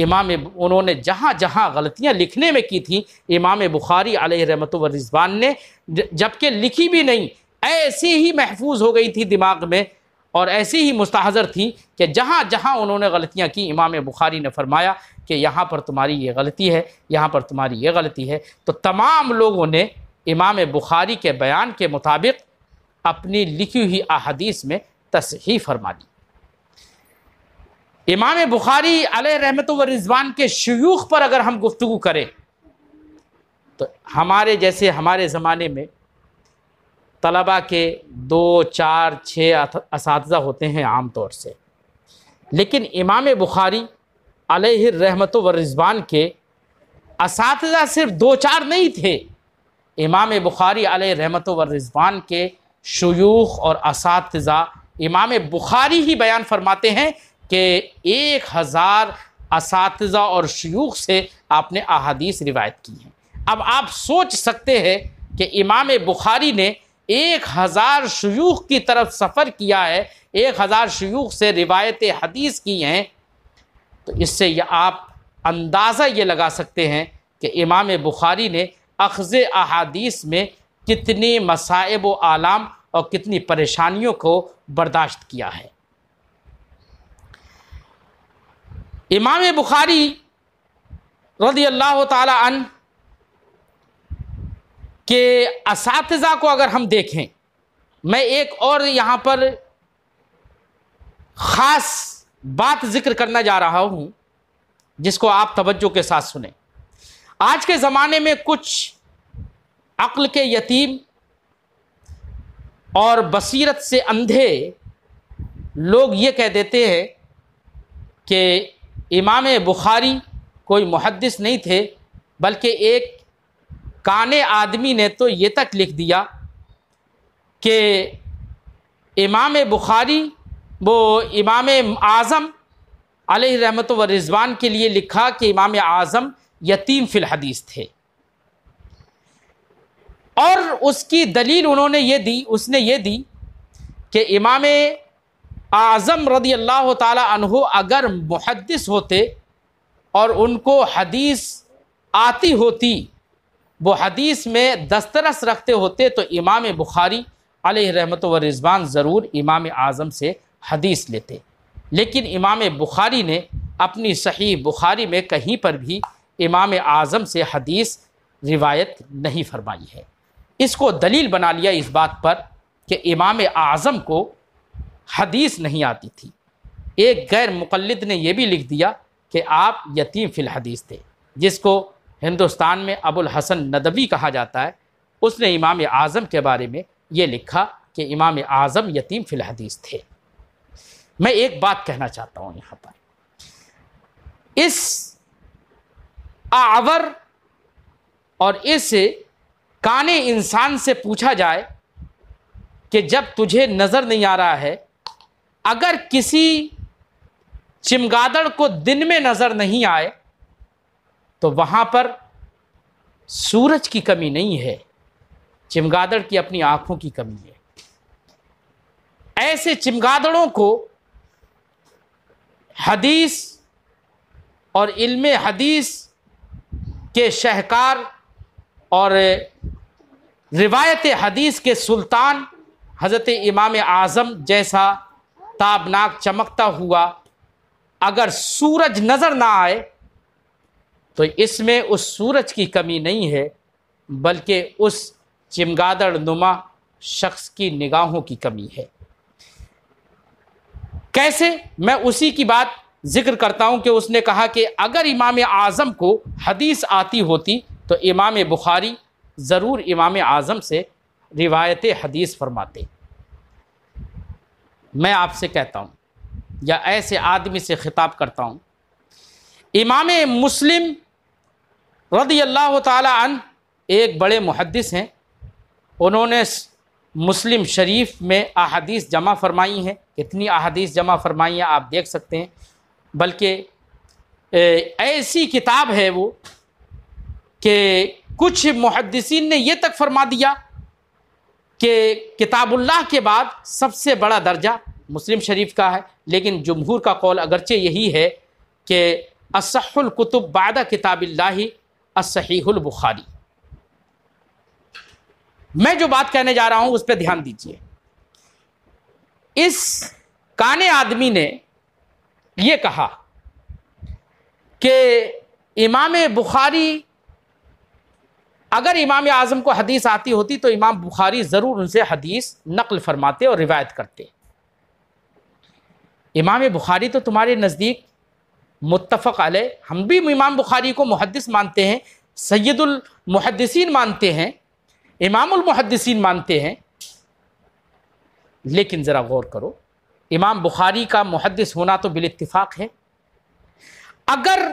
उन्होंने जहाँ जहाँ गलतियाँ लिखने में की थी, इमाम बुखारी अलैहि रहमत व रिज़वान ने जबकि लिखी भी नहीं, ऐसी ही महफूज हो गई थी दिमाग में और ऐसी ही मुस्तहज़र थी कि जहाँ जहाँ उन्होंने गलतियाँ की, इमाम बुखारी ने फरमाया कि यहाँ पर तुम्हारी ये गलती है, यहाँ पर तुम्हारी ये गलती है। तो तमाम लोगों ने इमाम बुखारी के बयान के मुताबिक अपनी लिखी हुई अहादीस में तसहीह फरमा दी। इमाम बुखारी अलैहि रहमत व रिज़वान के शयूख पर अगर हम गुफ्तगू करें तो हमारे ज़माने में तलबा के 2, 4, 6 असातिज़ा होते हैं आम तौर से, लेकिन इमाम बुखारी अलैहि रहमत व रिज़वान के असातिज़ा सिर्फ 2-4 नहीं थे। इमाम बुखारी अलैहि रहमत व रिज़वान के शयूख और असातिज़ा इमाम बुखारी ही बयान फरमाते हैं कि 1000 असातिज़ा और शयूख से आपने अहादीस रिवायत की हैं। अब आप सोच सकते हैं कि इमाम बुखारी ने 1000 शयूख की तरफ सफ़र किया है, 1000 शयूख से रिवायत हदीस की हैं। तो इससे आप अंदाज़ा ये लगा सकते हैं कि इमाम बुखारी ने अख़्ज़ अहादीस में कितनी मसाइब व आलाम और कितनी परेशानियों को बर्दाश्त किया है। इमाम बुखारी रज़ियल्लाहु ताला अन्हु के असातिज़ा को अगर हम देखें, मैं एक और यहाँ पर ख़ास बात जिक्र करना जा रहा हूं जिसको आप तवज्जो के साथ सुने। आज के ज़माने में कुछ अक्ल के यतीम और बसीरत से अंधे लोग ये कह देते हैं कि इमाम बुखारी कोई मुहद्दिस नहीं थे, बल्कि एक काने आदमी ने तो ये तक लिख दिया कि इमाम बुखारी वो इमाम आज़म अलैहि रहमत व रिज़वान के लिए लिखा कि इमाम आज़म यतीम फिल हदीस थे। और उसकी दलील उसने ये दी कि इमाम आज़म रज़ी अल्लाह ताला अन्हु अगर मुहद्दिस होते और उनको हदीस आती होती, वो हदीस में दस्तरस रखते होते, तो इमाम बुखारी अलैहि रहमत व रिज़वान ज़रूर इमाम आज़म से हदीस लेते। लेकिन इमाम बुखारी ने अपनी सहीह बुखारी में कहीं पर भी इमाम आज़म से हदीस रिवायत नहीं फरमाई है। इसको दलील बना लिया इस बात पर कि इमाम आज़म को हदीस नहीं आती थी। एक गैर मुक़ल्लिद ने यह भी लिख दिया कि आप यतीम फिल हदीस थे, जिसको हिंदुस्तान में अबुल हसन नदवी कहा जाता है। उसने इमाम आज़म के बारे में ये लिखा कि इमाम आज़म यतीम फिल हदीस थे। मैं एक बात कहना चाहता हूँ यहाँ पर, इस आवर और इस काने इंसान से पूछा जाए कि जब तुझे नज़र नहीं आ रहा है, अगर किसी चिमगादड़ को दिन में नज़र नहीं आए तो वहाँ पर सूरज की कमी नहीं है, चिमगादड़ की अपनी आँखों की कमी है। ऐसे चिमगादड़ों को हदीस और इल्मे हदीस के शहकार और रिवायत हदीस के सुल्तान हज़रत इमाम आज़म जैसा ताबनाक चमकता हुआ अगर सूरज नज़र ना आए तो इसमें उस सूरज की कमी नहीं है, बल्कि उस चिमगादड़ नुमा शख्स की निगाहों की कमी है। कैसे? मैं उसी की बात जिक्र करता हूँ कि उसने कहा कि अगर इमाम आज़म को हदीस आती होती तो इमाम बुखारी ज़रूर इमाम आज़म से रिवायत हदीस फरमाते। मैं आपसे कहता हूँ या ऐसे आदमी से खिताब करता हूँ, इमाम मुस्लिम रज़ी अल्लाह ताला अन्हु एक बड़े मुहद्दिस हैं। उन्होंने मुस्लिम शरीफ में अहादीस जमा फरमाई हैं। कितनी अहादीस जमा फरमाई हैं आप देख सकते हैं। बल्कि ऐसी किताब है वो कि कुछ मुहद्दिसीन ने ये तक फरमा दिया कि किताबुल्लाह के बाद सबसे बड़ा दर्जा मुस्लिम शरीफ का है। लेकिन जमहूर का कौल अगरचे यही है कि अस्सहुल कुतुब बादा किताबिल्लाहि अस्सहीहुल बुखारी। मैं जो बात कहने जा रहा हूं उस पर ध्यान दीजिए। इस काने आदमी ने यह कहा कि इमाम बुखारी, अगर इमाम आज़म को हदीस आती होती तो इमाम बुखारी ज़रूर उनसे हदीस नक़ल फरमाते और रिवायत करते। इमाम बुखारी तो तुम्हारे नज़दीक मुत्तफ़क़ अलैह, हम भी इमाम बुखारी को मुहद्दिस मानते हैं, सैयदुल मुहद्दिसीन मानते हैं, इमामुल मुहद्दिसीन मानते हैं। लेकिन ज़रा गौर करो, इमाम बुखारी का मुहद्दिस होना तो बिल इत्तिफ़ाक़ है। अगर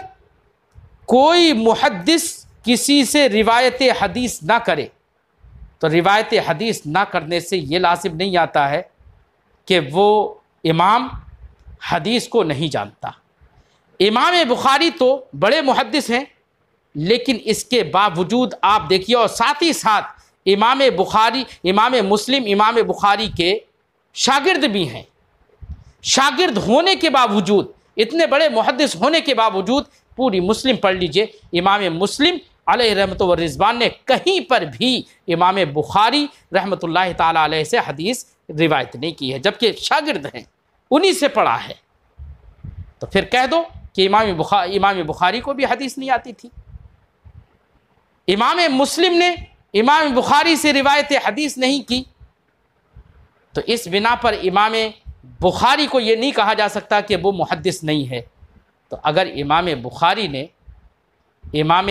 कोई मुहद्दिस किसी से रिवायत हदीस ना करे तो रिवायत हदीस ना करने से ये लाजिम नहीं आता है कि वो इमाम हदीस को नहीं जानता। इमाम बुखारी तो बड़े मुहद्दिस हैं, लेकिन इसके बावजूद आप देखिए, और साथ ही साथ इमाम बुखारी, इमाम मुस्लिम इमाम बुखारी के शागिर्द भी हैं। शागिर्द होने के बावजूद, इतने बड़े मुहद्दिस होने के बावजूद, पूरी मुस्लिम पढ़ लीजिए, इमाम मुस्लिम अलैहि रहमत व रिज़वान ने कहीं पर भी इमाम बुखारी रहमतुल्लाहि ताला अलैहि से हदीस रिवायत नहीं की है, जबकि शागिर्द हैं, उन्हीं से पढ़ा है। तो फिर कह दो कि इमाम बुखारी को भी हदीस नहीं आती थी। इमाम मुस्लिम ने इमाम बुखारी से रिवायत हदीस नहीं की, तो इस बिना पर इमाम बुखारी को ये नहीं कहा जा सकता कि वो मुहद्दिस नहीं है। तो अगर इमाम बुखारी ने इमाम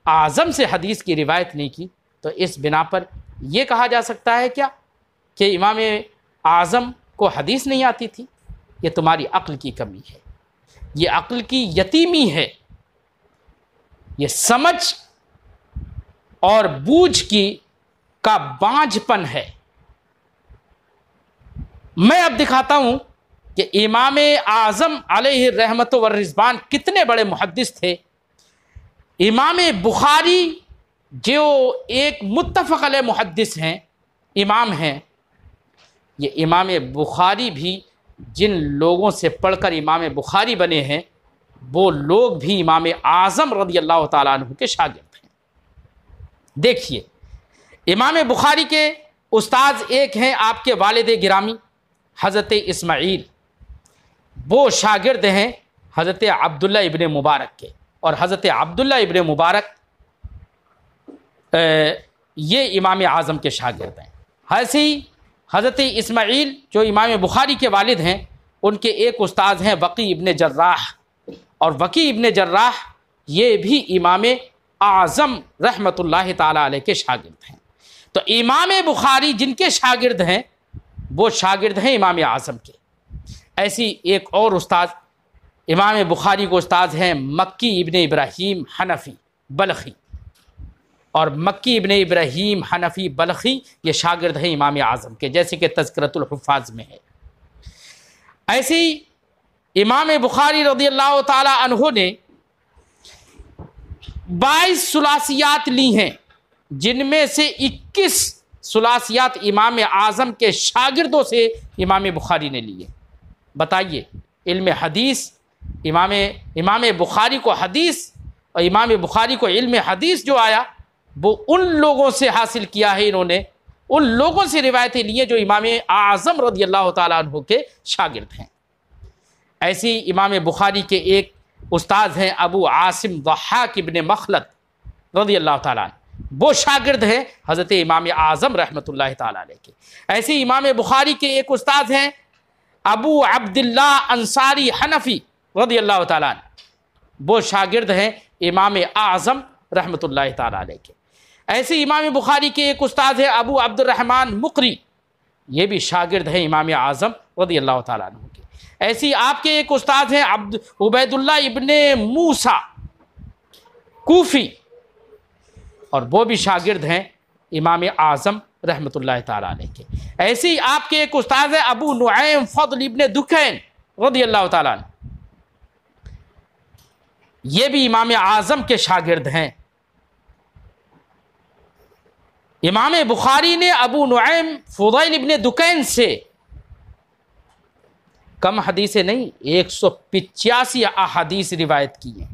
आज़म से हदीस की रिवायत नहीं की तो इस बिना पर यह कहा जा सकता है क्या कि इमाम आज़म को हदीस नहीं आती थी? ये तुम्हारी अक्ल की कमी है, ये अक्ल की यतीमी है, ये समझ और बूझ की का बांझपन है। मैं अब दिखाता हूं कि इमाम आज़म अलैहि रहमत व रिज़वान कितने बड़े मुहद्दिस थे। इमाम बुखारी जो एक मुत्तफ़क़ अलैह मुहद्दिस हैं, इमाम हैं, ये इमाम बुखारी भी जिन लोगों से पढ़कर इमाम बुखारी बने हैं वो लोग भी इमाम आज़म रज़ियल्लाहु ताला अन्हु के शागिर्द हैं। देखिए, इमाम बुखारी के उस्ताद एक हैं आपके वालिद गिरामी हज़रत इस्माईल, वो शागिर्द हैं हज़रत अब्दुल्ला इब्ने मुबारक के, और हज़रत अब्दुल्ला इब्ने मुबारक ये इमाम आज़म के शागिर्द हैं। ऐसे ही हज़रत इस्माईल जो इमाम बुखारी के वालिद हैं उनके एक उस्ताद हैं वकी इब्ने जर्राह, और वकी इब्ने जर्राह ये भी इमाम आज़म रहमतुल्लाहि ताला अलैह के शागिर्द हैं। तो इमाम बुखारी जिनके शागिर्द हैं वो शागिर्द हैं इमाम आज़म के। ऐसी एक और उस्ताद इमाम बुखारी को उस्ताद हैं मक्की इब्ने इब्राहीम हनफ़ी बलखी, और मक्की इब्ने इब्राहीम हनफ़ी बलखी ये शागिर्द हैं इमाम आज़म के, जैसे कि तज़किरतुल हुफ़्फ़ाज़ में है। ऐसे ही इमाम बुखारी रज़ियल्लाहु ताला अन्हु ने 22 सुलासियात ली हैं, जिनमें से 21 सुलासियात इमाम आज़म के शागिर्दों से इमाम बुखारी ने लिए। बताइए, इल्म हदीस इमाम बुखारी को हदीस और इमाम बुखारी को इल्म हदीस जो आया वो उन लोगों से हासिल किया है, इन्होंने उन लोगों से रिवायतें लिए जो इमाम आज़म रज़ियल्लाहु ताला अन्हु के शागिर्द हैं। ऐसी इमाम बुखारी के एक उस्ताद हैं अबू आसिम ज़हाक इब्ने मखलद रज़ियल्लाहु ताला अन्हु, वो शागिर्द हैं हज़रत इमाम आज़म रहमतुल्लाहि ताला अलैह के। ऐसे इमाम बुखारी के एक उस्ताद हैं अबू अब्दुल्ला अंसारी हनफ़ी रज़ियल्लाहु ताला अन्हु, वो शागिर्द हैं इमाम आज़म रहमतुल्लाहि ताला अलैह के। ऐसे इमाम बुखारी के एक उस्ताद हैं अबू अब्दुर्रहमान मुक़री, ये भी शागिर्द हैं इमाम आज़म रज़ियल्लाहु ताला अन्हु के। ऐसी आपके एक उस्ताद हैं उबैदुल्लाह इब्ने मूसा कूफ़ी, और वो भी शागिर्द हैं इमाम आज़म रहमतुल्लाहि ताला अलैह के। ऐसे ही आपके एक उस्ताद हैं अबू नुऐम फ़ज़ल इब्ने दुकैन रज़ियल्लाहु ताला अन्हु, ये भी इमाम आज़म के शागिर्द हैं। इमाम बुखारी ने अबू नुऐम फ़ुज़ैल इब्ने दुकैन से कम हदीसें नहीं 185 अहादीस रिवायत की हैं,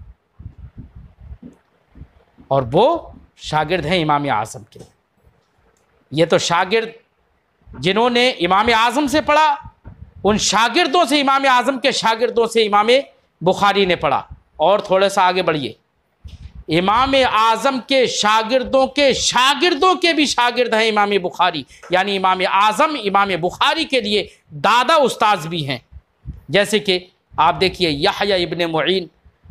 और वो शागिर्द हैं इमाम आज़म के। ये तो शागिर्द जिन्होंने इमाम आज़म से पढ़ा, उन शागिर्दों से इमाम आज़म के शागिर्दों से इमाम बुखारी ने पढ़ा। और थोड़ा सा आगे बढ़िए, इमाम आज़म के शागिर्दों के भी शागिर्द हैं इमाम बुखारी, यानी इमाम आज़म इमाम बुखारी के लिए दादा उस्ताद भी हैं। जैसे कि आप देखिए यहया इब्ने मुईन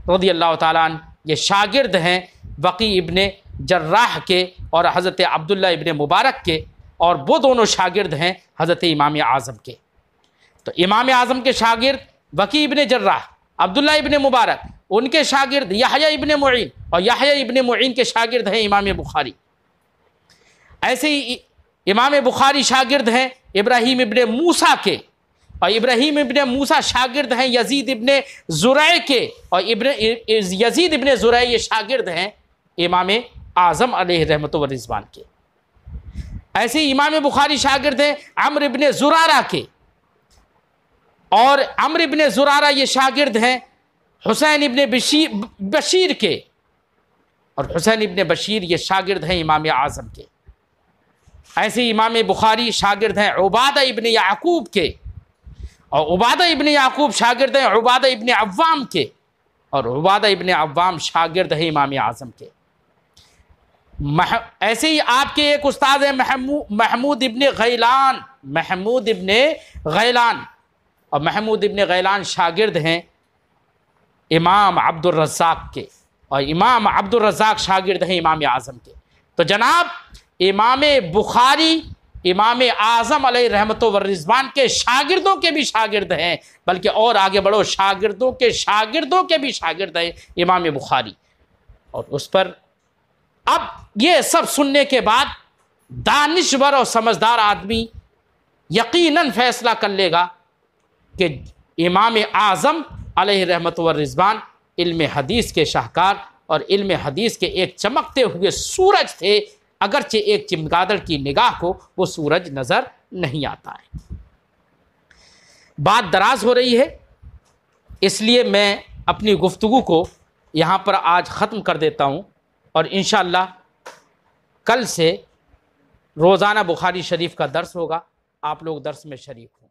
रज़ियल्लाहु ताला अन्हु, ये शागिर्द हैं वकी इब्ने जर्राह के और हज़रत अब्दुल्ला इब्ने मुबारक के, और वो दोनों शागिर्द हैं हज़रत इमाम आज़म के। तो इमाम आज़म के शागिर्द वकी इब्ने जर्राह, अब्दुल्ला इब्ने मुबारक, उनके शागिर्द यहया इब्ने मुईन, और यहया इब्ने मुईन के शागिर्द हैं इमाम बुखारी। ऐसे ही इमाम बुखारी शागिर्द हैं इब्राहीम इब्ने मूसा के, और इब्राहीम इब्ने मूसा शागिर्द हैं यजीद इब्ने ज़ुरै के, और यजीद इब्ने ज़ुरै ये शागिर्द हैं इमाम आज़म अलैहि रहमत व रिज़वान के। ऐसे ही इमाम बुखारी शागिर्द हैं अम्र इब्ने ज़ुरारा के, और अम्र इब्ने ज़ुरारा ये शागिर्द हैं हुसैन इब्ने बशीर के, और हुसैन इब्ने बशीर ये शागिर्द हैं इमाम आज़म के। ऐसे ही इमाम बुखारी शागिर्द हैं उबादा इब्ने याकूब के, और उबादा इब्ने याकूब शागिर्द हैं उबादा इब्ने अव्वाम के, और उबादा इब्ने अव्वाम शागिर्द हैं इमाम आज़म के। ऐसे ही आपके एक उस्ताद हैं महमूद इब्ने गैलान और महमूद इब्न गैलान शागिर्द हैं इमाम अब्दुल रज़्ज़ाक़ के, और इमाम अब्दुल रज़्ज़ाक़ शागिर्द हैं इमाम आज़म के। तो जनाब इमाम बुखारी इमाम आज़म अलैहि रहमतो व रिज़वान के शागिर्दों के भी शागिर्द हैं, बल्कि और आगे बढ़ो शागिर्दों के भी शागिर्द हैं इमाम बुखारी। और उस पर अब ये सब सुनने के बाद दानिश्वर और समझदार आदमी यकीनन फैसला कर लेगा कि इमाम आज़म अलैहि रहमतो व रिज़वान इल्म हदीस के शाहकार और इल्म हदीस के एक चमकते हुए सूरज थे, अगरचे एक चमगादड़ की निगाह को वो सूरज नज़र नहीं आता है। बात दराज हो रही है, इसलिए मैं अपनी गुफ्तगू को यहाँ पर आज ख़त्म कर देता हूँ, और इंशाअल्लाह कल से रोज़ाना बुखारी शरीफ का दर्स होगा। आप लोग दर्स में शरीक हो।